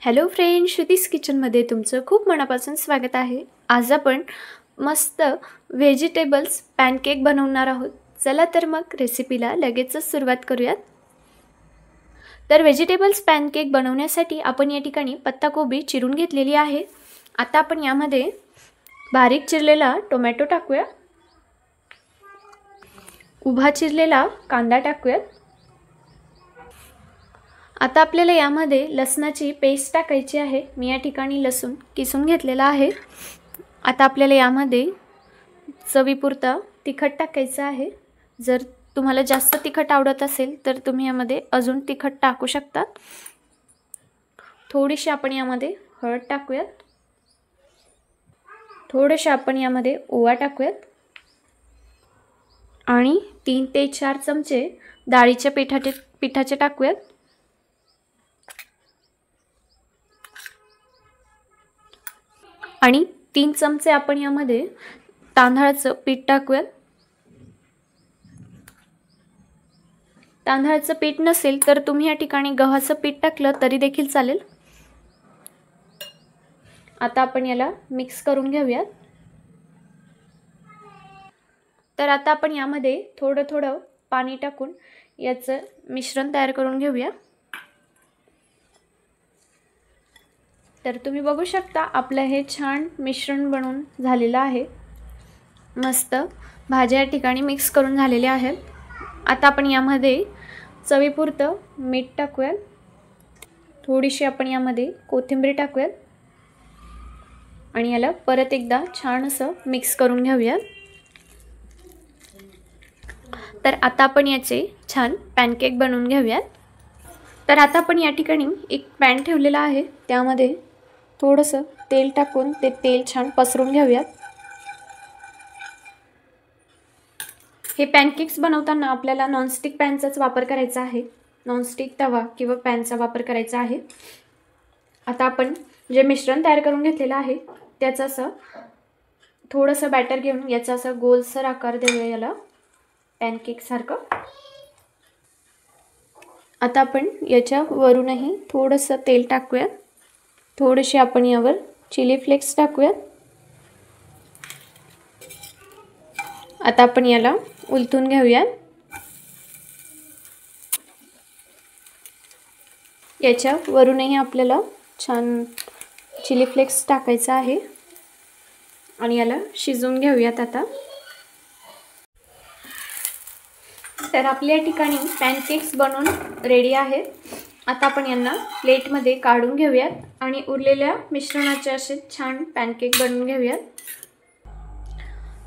Hello friend, Shruti's किचनमध्ये तुमचं खूप मनापासून स्वागत आहे। आज आपण मस्त व्हेजिटेबल्स पॅनकेक बनवणार आहोत। चला तर मग रेसिपीला लगेचच सुरुवात करूयात। तर व्हेजिटेबल्स पॅनकेक बनवण्यासाठी आपण या ठिकाणी पत्ताकोबी चिरून घेतलेली आहे। आता आपण यामध्ये बारीक चिरलेला टोमॅटो टाकूया, उभा चिरलेला कांदा टाकूया। आता आपल्याला यामध्ये लसणाची पेस्ट टाकायची आहे। मी या ठिकाणी लसूण किसून घेतलेला आहे। आता आपल्याला यामध्ये चवीपुरता तिखट टाकायचं आहे। जर तुम्हाला जास्त तिखट आवडत असेल तर तुम्ही यामध्ये अजून तिखट टाकू शकता। थोडीशी आपण यामध्ये हळद टाकूयात, थोडेसे आपण यामध्ये ओवा टाकूयात आणि 3 ते 4 चमचे डाळीच्या पिठाचे टाकूयात। आणि 3 चमचे आपण यामध्ये तांदळाचं पीठ टाकूयात। तांदळाचं पीठ नसेल तर तुम्ही या ठिकाणी गव्हाचं पीठ टाकलं तरी देखील चालेल। आता आपण याला मिक्स करून घेऊयात। तर आता आपण यामध्ये थोडं थोडं पाणी टाकून याचं मिश्रण तयार करून घेऊया। तर तुम्ही बघू शकता आपलं हे छान मिश्रण बनवून झालेलं आहे। मस्त भाज्या या ठिकाणी मिक्स करून झालेल्या आहेत। आता आपण यामध्ये चवीपुरतं मीठ टाकूयात, थोडीशी आपण यामध्ये कोथिंबीर टाकूयात आणि याला परत एकदा छान असं मिक्स करून घेऊयात। तर आता आपण याचे छान पॅनकेक बनवून घेऊयात। तर आता आपण या ठिकाणी एक पॅन ठेवलेला आहे, त्यामध्ये थोडंसं तेल टाकून ते तेल छान पसरून घेऊयात। हे पॅनकेक्स बनवताना आपल्याला नॉनस्टिक पॅनचाच वापर करायचा आहे। नॉनस्टिक तवा किंवा पॅनचा वापर करायचा आहे। आता आपण जे मिश्रण तयार करून घेतलेलं आहे त्याचं असं थोडंसं बॅटर घेऊन याचा असा गोलसर आकार देऊया याला, पॅनकेक सारखं। आता आपण याच्या वरूनही थोडंसं तेल टाकूया, थोडेसे आपण यावर चिली फ्लेक्स टाकूया। आता आपण याला उलटून घेऊया। याच्या वरूनही आपल्याला छान चिली फ्लेक्स टाकायचा आहे आणि याला शिजवून घेऊयात आता। तर आपल्या ठिकाणी पॅनकेक्स बनवून रेडी आहेत। आता आपण यांना प्लेटमध्ये काढून घेऊयात आणि उरलेल्या मिश्रणाचे असे छान पॅनकेक बनवून घेऊयात।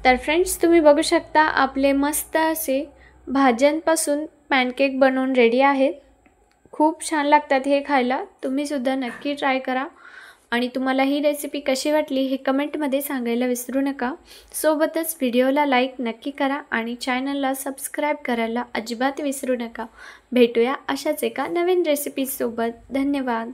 तर फ्रेंड्स, तुम्ही बघू शकता आपले मस्त असे भाज्यांपासून पॅनकेक बनवून रेडी आहेत। खूप छान लागतात हे खायला। तुम्ही सुद्धा नक्की ट्राय करा आणि तुम्हाला ही रेसिपी कशी वाटली हे कमेंटमध्ये सांगायला विसरू नका। सोबतच व्हिडिओला लाईक नक्की करा आणि चॅनलला सबस्क्राईब करायला अजिबात विसरू नका। भेटूया अशाच एका नवीन रेसिपीसोबत। धन्यवाद।